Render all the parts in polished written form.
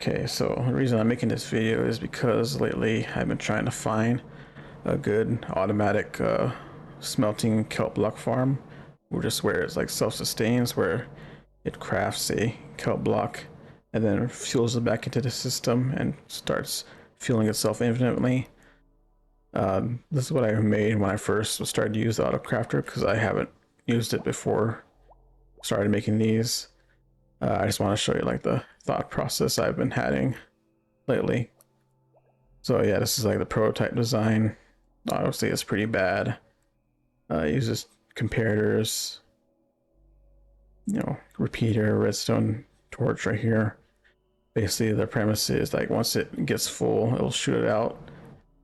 Okay, so the reason I'm making this video is because lately I've been trying to find a good automatic smelting kelp block farm, or just where it's like self-sustains, where it crafts a kelp block and then fuels it back into the system and starts fueling itself infinitely. This is what I made when I first started to use the auto crafter, because I haven't used it before started making these. I just want to show you like the thought process I've been having lately. So yeah, this is like the prototype design. Obviously it's pretty bad. It uses comparators, repeater, redstone torch right here. Basically the premise is like once it gets full, it'll shoot it out,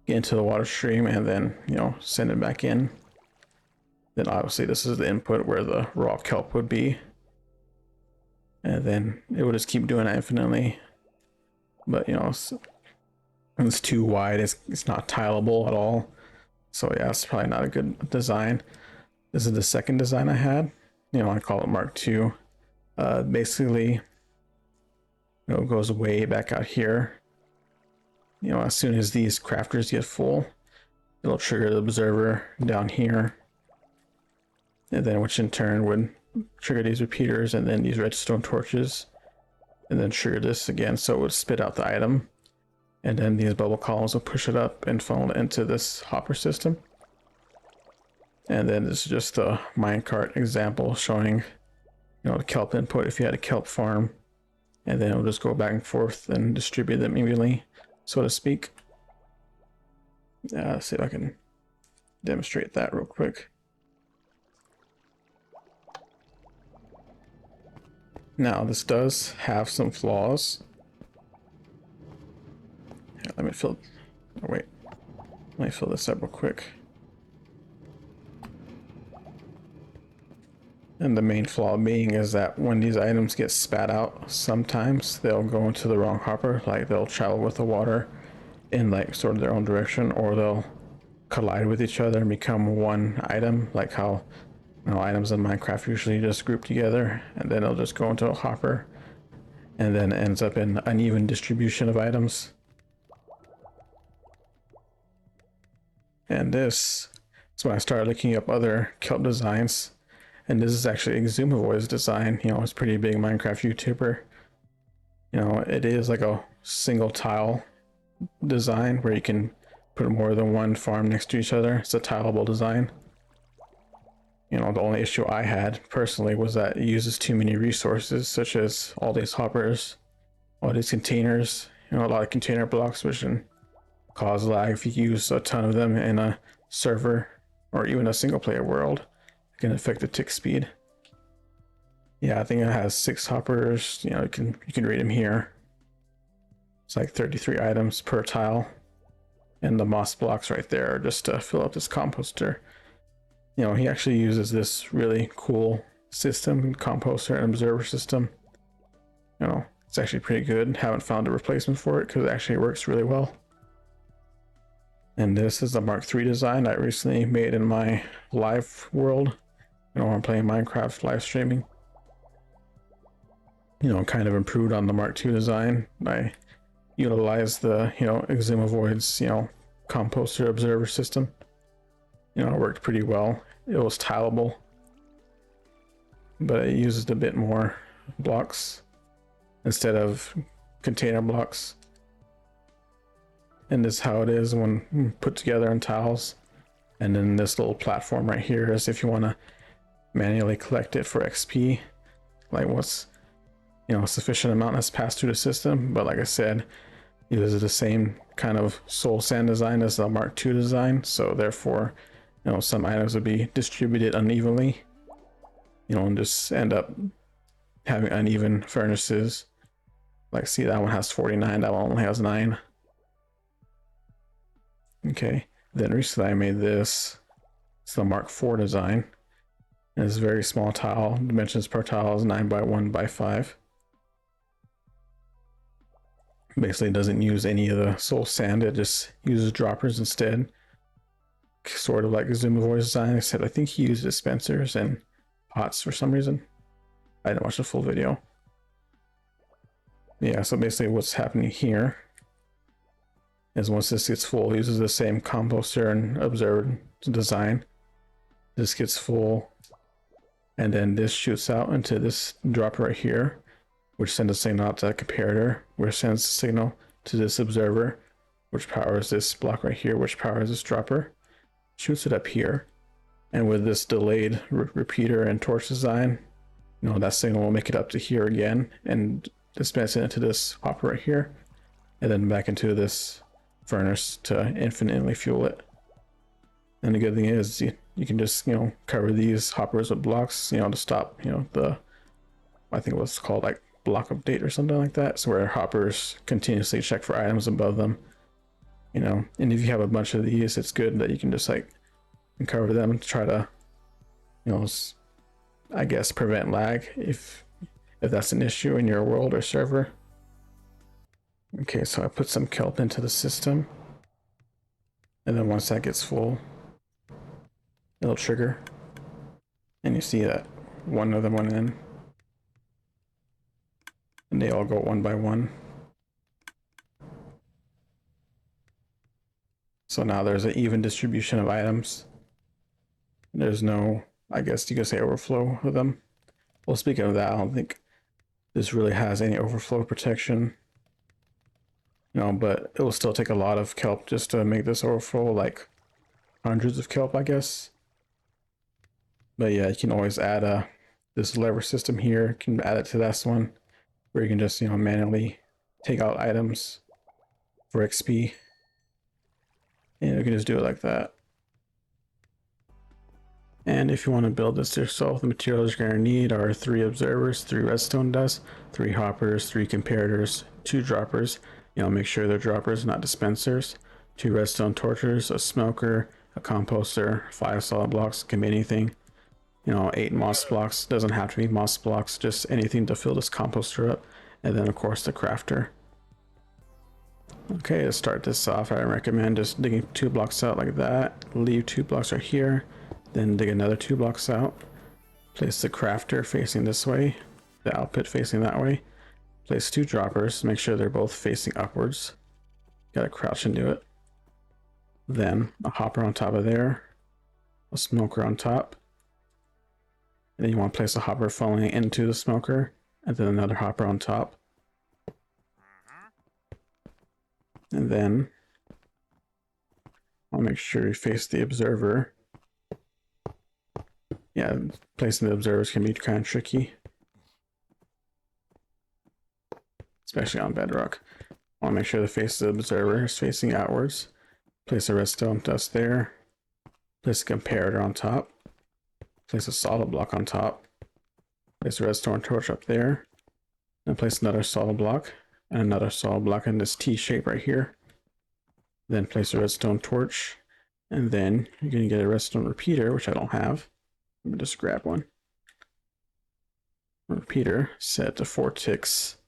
get into the water stream, and then send it back in. Then obviously this is the input where the raw kelp would be, and then it would just keep doing that infinitely. But it's too wide, it's not tileable at all. So yeah, it's probably not a good design. This is the second design I had. I call it Mark II. Basically, it goes way back out here. As soon as these crafters get full, it'll trigger the observer down here, and then which in turn would trigger these repeaters and then these redstone torches, and then trigger this again, so it would spit out the item, and then these bubble columns will push it up and funnel it into this hopper system. And then this is just a minecart example showing the kelp input if you had a kelp farm, and then it'll just go back and forth and distribute them evenly, so to speak. Let's see if I can demonstrate that real quick. Now this does have some flaws. Here, let me fill this up real quick. And the main flaw being is that when these items get spat out, sometimes they'll go into the wrong hopper, like they'll travel with the water in like sort of their own direction, or they'll collide with each other and become one item, like how items in Minecraft usually just group together, and then they'll just go into a hopper, and then it ends up in uneven distribution of items. And this is when I started looking up other kelp designs. And this is actually Xisumavoid's design. It's a pretty big Minecraft YouTuber. It is like a single tile design where you can put more than one farm next to each other. It's a tileable design. The only issue I had personally was that it uses too many resources, such as all these hoppers, all these containers, a lot of container blocks, which can cause lag if you use a ton of them in a server or even a single player world. Can affect the tick speed. Yeah, I think it has 6 hoppers. You can read them here. It's like 33 items per tile, and the moss blocks right there are just to fill up this composter. He actually uses this really cool system, composter and observer system. It's actually pretty good. Haven't found a replacement for it because it actually works really well. And this is the Mark III design I recently made in my live world. I'm playing Minecraft live streaming. Kind of improved on the Mark II design. I utilized the Xisumavoid's composter observer system. It worked pretty well. It was tileable, but it uses a bit more blocks instead of container blocks. And this is how it is when put together in tiles. And then this little platform right here is if you want to manually collect it for XP, like what's sufficient amount that's passed through the system. But like I said, it is the same kind of soul sand design as the Mark II design, so therefore some items would be distributed unevenly, and just end up having uneven furnaces. Like, see, that one has 49, that one only has 9. Okay, then recently I made this. It's the Mark IV design. It's a very small tile. Dimensions per tile is 9 by 1 by 5. Basically, it doesn't use any of the soul sand. It just uses droppers instead. Sort of like Xisumavoid's design, except I think he used dispensers and pots for some reason. I didn't watch the full video. Yeah, so basically what's happening here is once this gets full, it uses the same composter and observer design. This gets full, and then this shoots out into this dropper right here, which sends a signal out to that comparator, which sends a signal to this observer, which powers this block right here, which powers this dropper, shoots it up here. And with this delayed repeater and torch design, you know, that signal will make it up to here again and dispense it into this hopper right here, and then back into this furnace to infinitely fuel it. And the good thing is you can just, you know, cover these hoppers with blocks, you know, to stop, you know, the, I think it was called like block update or something like that. So where hoppers continuously check for items above them, you know, and if you have a bunch of these, it's good that you can just like cover them to try to, you know, I guess prevent lag if that's an issue in your world or server. Okay, so I put some kelp into the system, and then once that gets full, it'll trigger, and you see that one of them went in, and they all go one by one. So now there's an even distribution of items. There's no, I guess you could say, overflow of them. Well, speaking of that, I don't think this really has any overflow protection, you know, but it will still take a lot of kelp just to make this overflow, like hundreds of kelp, I guess. But yeah, you can always add this lever system here. You can add it to this one, where you can just, you know, manually take out items for XP, and you can just do it like that. And if you want to build this yourself, the materials you're going to need are 3 observers, 3 redstone dust, 3 hoppers, 3 comparators, 2 droppers. You know, make sure they're droppers, not dispensers. 2 redstone torches, a smoker, a composter, 5 solid blocks, can be anything. You know, 8 moss blocks, doesn't have to be moss blocks, just anything to fill this composter up. And then of course the crafter. Okay, to start this off, I recommend just digging 2 blocks out like that. Leave 2 blocks right here. Then dig another 2 blocks out. Place the crafter facing this way, the output facing that way. Place 2 droppers, make sure they're both facing upwards. Gotta crouch into it. Then a hopper on top of there, a smoker on top. And then you want to place a hopper falling into the smoker, and then another hopper on top. And then I'll make sure you face the observer. Yeah, placing the observers can be kind of tricky, especially on bedrock. I want to make sure the face of the observer is facing outwards. Place a redstone dust there. Place a comparator on top. Place a solid block on top. Place a redstone torch up there. Then place another solid block and another solid block in this T shape right here. Then place a redstone torch, and then you're going to get a redstone repeater, which I don't have. Let me just grab one. Repeater set to 4 ticks,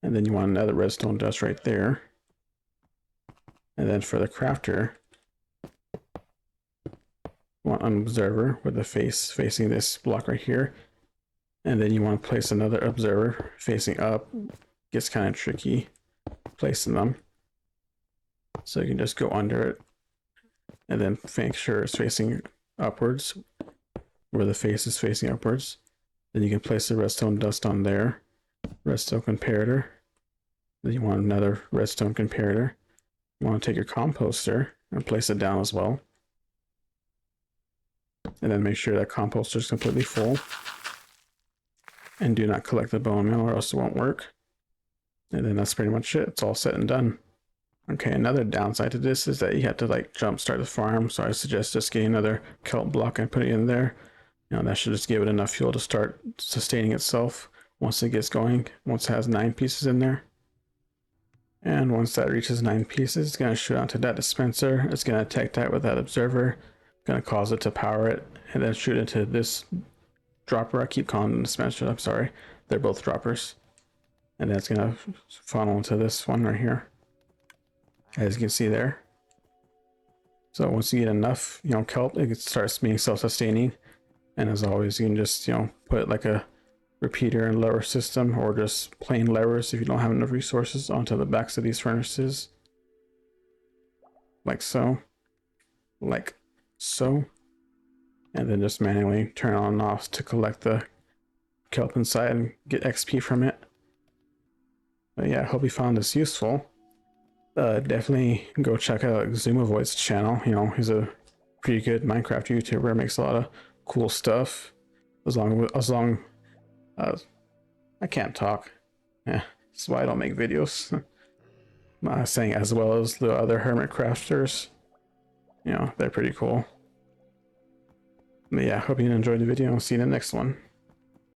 and then you want another redstone dust right there. And then for the crafter, you want an observer with the face facing this block right here, and then you want to place another observer facing up. Gets kind of tricky placing them, so you can just go under it and then make sure it's facing upwards, where the face is facing upwards. Then you can place the redstone dust on there, redstone comparator. Then you want another redstone comparator. You want to take your composter and place it down as well. And then make sure that composter is completely full. And do not collect the bone meal or else it won't work. And then that's pretty much it. It's all set and done. Okay, another downside to this is that you have to like jump start the farm. So I suggest just getting another kelp block and putting it in there. You know, that should just give it enough fuel to start sustaining itself once it gets going, once it has 9 pieces in there. And once that reaches 9 pieces, it's going to shoot onto that dispenser. It's going to detect that with that observer, going to cause it to power it, and then shoot into this dropper. I keep calling them dispenser, I'm sorry. They're both droppers. And then it's going to funnel into this one right here, as you can see there. So once you get enough, you know, kelp, it starts being self-sustaining. And as always, you can just, you know, put like a repeater and lever system, or just plain levers if you don't have enough resources, onto the backs of these furnaces. Like so. Like so. And then just manually turn on and off to collect the kelp inside and get XP from it. But yeah, I hope you found this useful. Definitely go check out Xisumavoid's channel. You know, he's a pretty good Minecraft YouTuber, makes a lot of cool stuff. As long I can't talk. Yeah, that's why I don't make videos. Not saying as well as the other hermit crafters. You know, they're pretty cool. But yeah, hope you enjoyed the video. I'll see you in the next one.